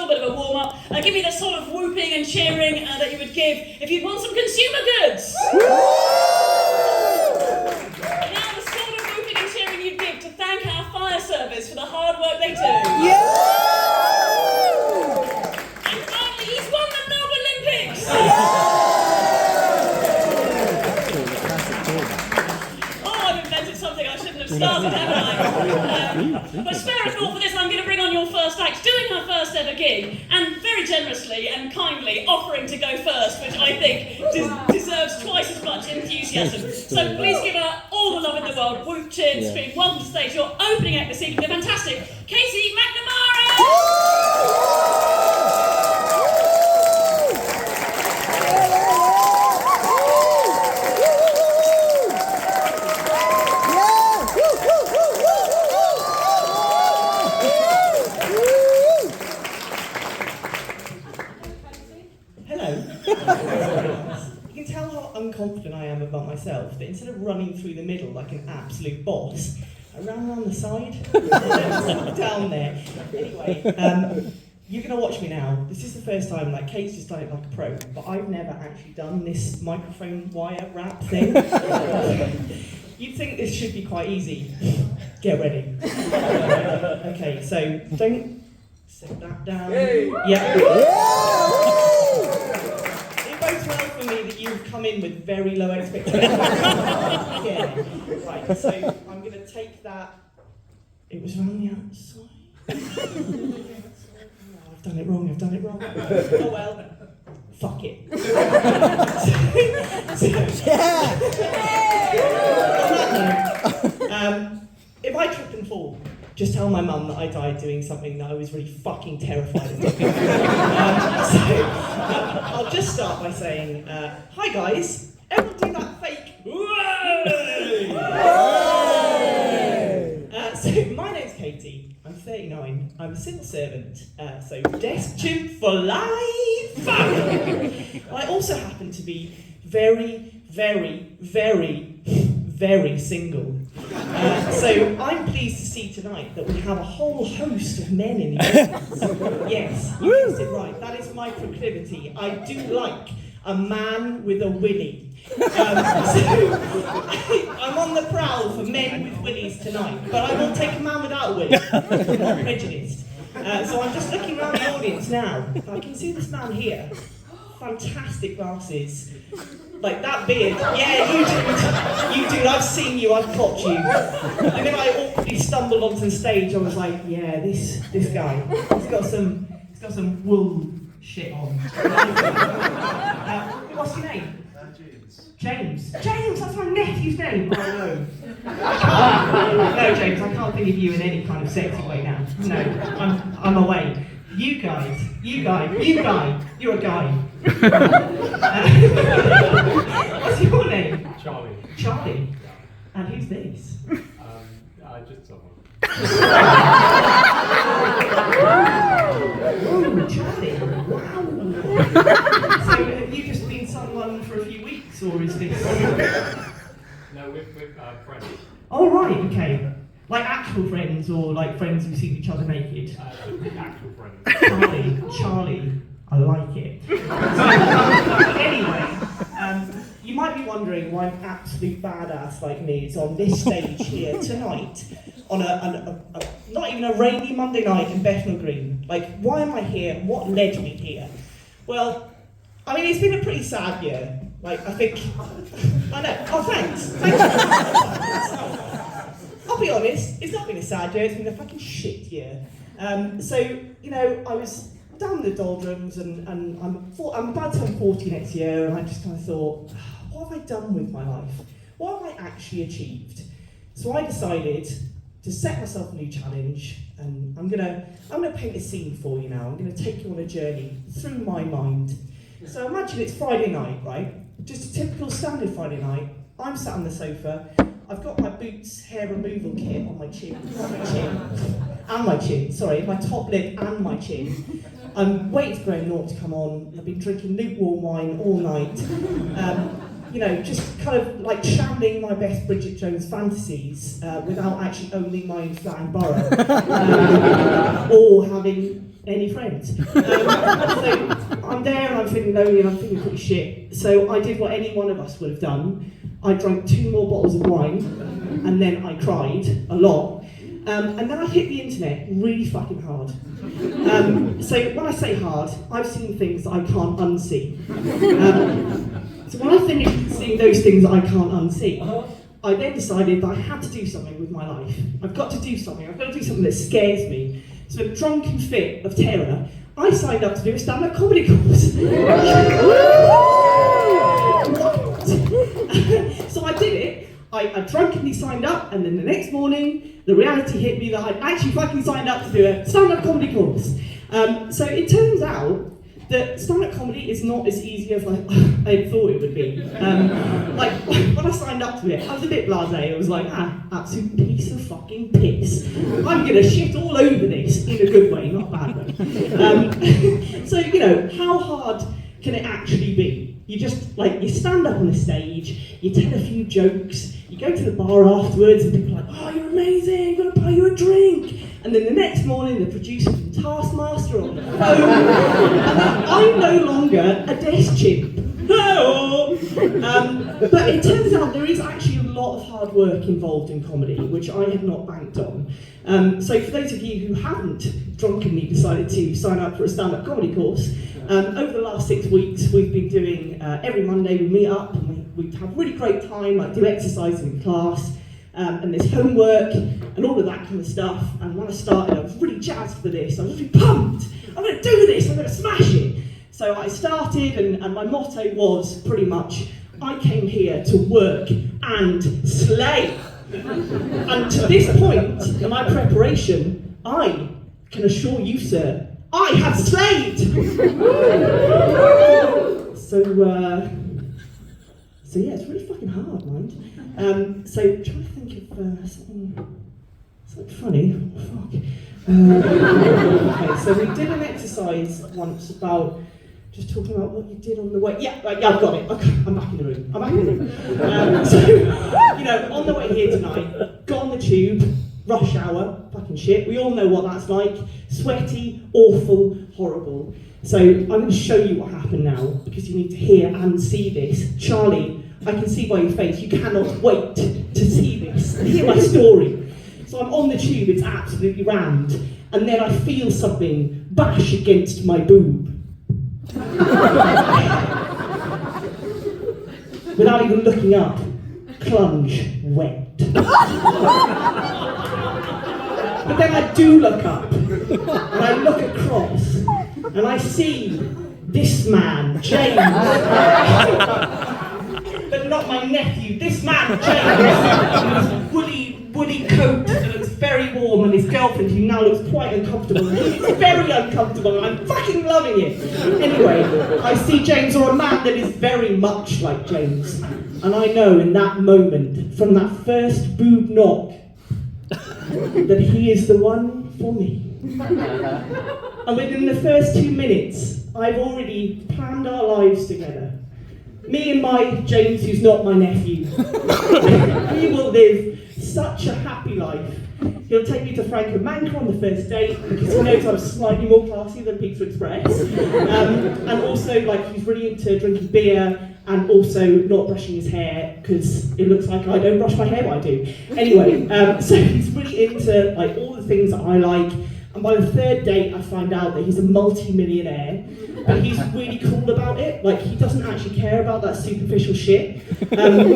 little bit of a warm-up. Give me the sort of whooping and cheering that you would give if you'd won some consumer goods. Now the sort of whooping and cheering you'd give to thank our fire service for the hard work they do. And finally, he's won the Melbourne Olympics. I've invented something I shouldn't have started, haven't I? But spare a thought for this, I'm going to bring on your first act, doing her first ever gig, and very generously and kindly offering to go first, which I think deserves twice as much enthusiasm. So please give her all the love in the world. Whoop, cheer, scream. Welcome to the stage. Your opening act this evening, the fantastic Katie McNamara! You can tell how unconfident I am about myself, that instead of running through the middle like an absolute boss, I ran around the side, down there. Anyway, you're going to watch me now. This is the first time, like, Kate's just done it like a pro, but I've never actually done this microphone wire wrap thing. You'd think this should be quite easy. Get ready. Okay, so don't set that down. Yay. Yeah. It bodes well for me that you've come in with very low expectations. Yeah. Right, so I'm going to take that. It was around the outside. Oh, I've done it wrong. Oh well. Fuck it. If I trip and fall, just tell my mum that I died doing something that I was really fucking terrified of doing. I'll just start by saying, hi guys, everyone do that fake so my name's Katie, I'm 39, I'm a civil servant, so desk chimp for life! I also happen to be very, very, very, very single. So I'm pleased to see tonight that we have a whole host of men in the audience. Yes, you guessed it right. That is my proclivity. I do like a man with a willy. So I'm on the prowl for men with willies tonight, but I will take a man without a willy. I'm not prejudiced. So I'm just looking around the audience now. I can see this man here. Fantastic glasses. Like that beard, yeah, you do, I've seen you, I've clocked you. And then I awkwardly stumbled onto the stage, I was like, yeah, this guy, he's got some wool shit on. What's your name? James. James, that's my nephew's name. Oh no. No, James, I can't think of you in any kind of sexy way now. No, I'm away. You guy, you're a guy. What's your name? Charlie. Charlie? And who's this? Just someone. Oh, Charlie, wow. So have you just been someone for a few weeks, or is this... No, we're friends. Oh, right, okay. Like actual friends, or like friends who see each other naked? Actual friends. Charlie, I like it. Anyway, you might be wondering why an absolute badass like me is on this stage here tonight on a not even a rainy Monday night in Bethnal Green. Like, why am I here? What led me here? Well, I mean, it's been a pretty sad year. Like, I think... I know. Oh, thanks. I'll be honest, it's not been a sad year, it's been a fucking shit year. So, you know, I was down in the doldrums and I'm about to turn 40 next year, and I just kind of thought, what have I done with my life? What have I actually achieved? So I decided to set myself a new challenge, and I'm gonna paint a scene for you now. I'm gonna take you on a journey through my mind. So imagine it's Friday night, right? Just a typical standard Friday night. I'm sat on the sofa. I've got my Boots hair removal kit on my chin, sorry, my top lip and my chin. I'm waiting for Graham Norton to come on. I've been drinking lukewarm wine all night. You know, just kind of like channeling my best Bridget Jones fantasies without actually owning my own flat and borough. Or having any friends. So I'm there and I'm feeling lonely and I'm feeling pretty shit. So I did what any one of us would have done. I drank 2 more bottles of wine and then I cried a lot. And then I hit the internet really fucking hard. So when I say hard, I've seen things that I can't unsee. So when I finished seeing those things that I can't unsee, I then decided that I had to do something with my life. I've got to do something. I've got to do something that scares me. So a drunken fit of terror, I signed up to do a stand-up comedy course. So I did it. I drunkenly signed up, and then the next morning, the reality hit me that I'd actually fucking signed up to do a stand-up comedy course. So it turns out that stand-up comedy is not as easy as I thought it would be. Like, when I signed up to it, I was a bit blasé. I was like, absolute piece of fucking piss. I'm gonna shit all over this in a good way, not a bad way. So, you know, how hard can it actually be? You just, like, you stand up on the stage, you tell a few jokes, you go to the bar afterwards and people are like, oh, you're amazing, I'm gonna buy you a drink. And then the next morning, the producer from Taskmaster on the phone, and then I'm no longer a desk chimp. But it turns out there is actually a lot of hard work involved in comedy, which I had not banked on. So for those of you who haven't drunkenly decided to sign up for a stand-up comedy course, over the last 6 weeks we've been doing, every Monday we meet up and we have really great time, like do exercises in class, and there's homework and all of that kind of stuff. And when I started, I was really jazzed for this. I was really pumped. I'm going to do this. I'm going to smash it. So I started, and my motto was pretty much, I came here to work and slay. And to this point in my preparation, I can assure you, sir, I have slayed. So yeah, it's really fucking hard, mind. So trying to think of something funny. Oh, fuck. Okay, so we did an exercise once about just talking about what you did on the way. Yeah, I've got it. Okay, I'm back in the room. So, you know, on the way here tonight, got on the tube, rush hour, fucking shit. We all know what that's like. Sweaty, awful, horrible. So I'm going to show you what happened now, because you need to hear and see this. Charlie, I can see by your face, you cannot wait to see this, hear my story. So I'm on the tube, it's absolutely rammed, and then I feel something bash against my boob. Without even looking up, plunge wet. But then I do look up, and I look across, and I see this man, James. But not my nephew, this man, James, in his woolly coat that looks very warm, and his girlfriend who now looks quite uncomfortable. It's very uncomfortable, and I'm fucking loving it. Anyway, I see James, or a man that is very much like James. And I know in that moment, from that first boob knock, that he is the one for me. And within the first 2 minutes, I've already planned our lives together. Me and my James, who's not my nephew. We will live such a happy life. He'll take me to Franco Manca on the first date because he knows I'm slightly more classy than Pizza Express. And also, like, he's really into drinking beer and also not brushing his hair because it looks like I don't brush my hair, but I do. Anyway, so he's really into like all the things that I like. And by the third date, I find out that he's a multi-millionaire, but he's really cool about it. Like, he doesn't actually care about that superficial shit.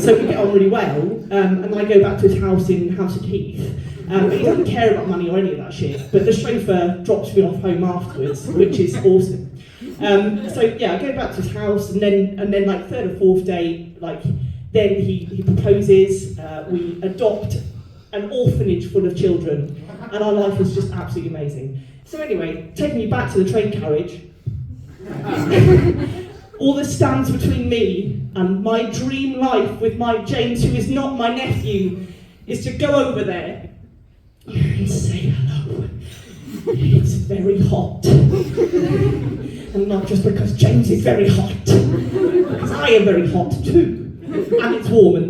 So we get on really well, and I go back to his house in House of Heath. But he doesn't care about money or any of that shit, but the chauffeur drops me off home afterwards, which is awesome. So yeah, I go back to his house, and then like third or fourth date, like, then he proposes, we adopt an orphanage full of children, and our life was just absolutely amazing. So anyway, taking me back to the train carriage, all that stands between me and my dream life with my James, who is not my nephew, is to go over there and say hello. It's very hot. And not just because James is very hot, because I am very hot too. And it's warm in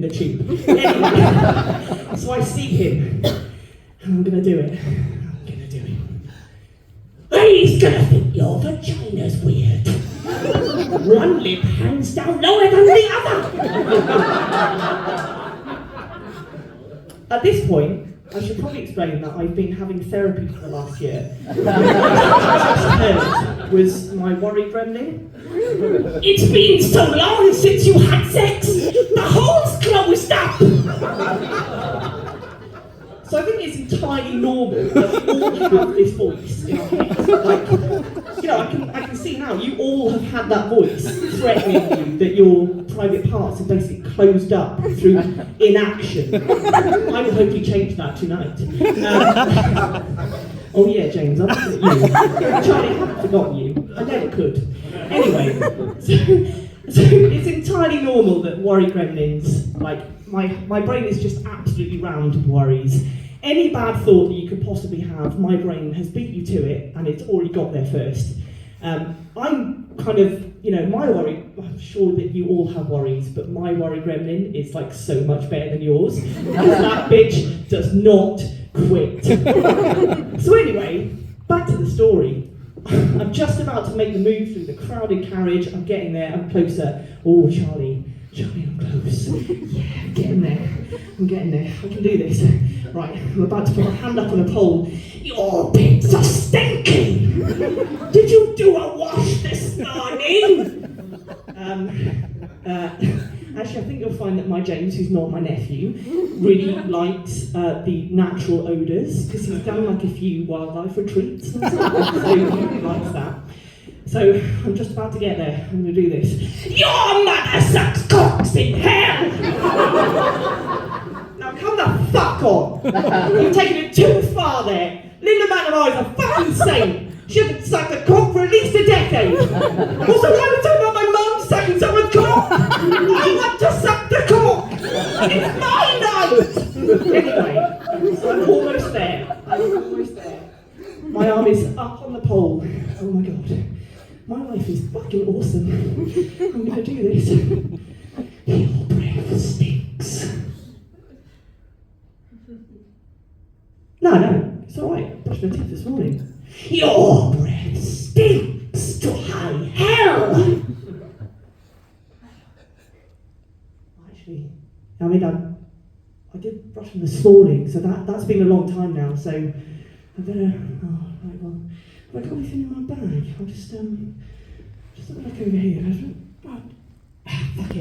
the tube. Anyway, so I see him, and I'm gonna do it. I'm gonna do it. Everybody's gonna think your vagina's weird. One lip hangs down lower than the other. At this point, I should probably explain that I've been having therapy for the last year. What I just heard was my worry gremlin. It's been so long since you had sex, the hole's closed up. So I think it's entirely normal that we all have this voice in our heads. Like, you know, I can see now, you all have had that voice threatening you that your private parts are basically closed up through inaction. I will hopefully change that tonight. Oh yeah, James, I'm looking at you. Charlie, I haven't forgotten you. I never could. Anyway, so it's entirely normal that worry gremlins, like, my brain is just absolutely rammed with worries. Any bad thought that you could possibly have, my brain has beat you to it, and it's already got there first. I'm kind of, you know, my worry, I'm sure that you all have worries, but my worry gremlin is like so much better than yours, because that bitch does not quit. So anyway, back to the story. I'm just about to make the move through the crowded carriage. I'm getting there, I'm closer. Oh, Charlie, I'm close. Yeah, I'm getting there. I can do this. Right, I'm about to put my hand up on a pole. Your bits are stinking! Did you do a wash this morning? Actually, I think you'll find that my James, who's not my nephew, really likes the natural odours, because he's done like a few wildlife retreats and stuff, so he really likes that. So, I'm just about to get there. I'm going to do this. Your mother sucks cocks in hell! Now come the fuck on! You've taken it too far there. Linda McIntyre's a fucking saint. She hasn't sucked a cock for at least a decade. Also, why are we talking about my mum sucking someone's cock? I want to suck the cock! It's my night! Anyway, so I'm almost there. My arm is up on the pole. Oh my god. My life is fucking awesome. I'm gonna do this. Your breath stinks. No, it's alright. I brushed my teeth this morning. Your breath stinks to high hell! Actually, I mean, I did brush them this morning, so that's been a long time now, so I better, right, well, have I got anything in my bag? I'll just have a look over here. Fuck it.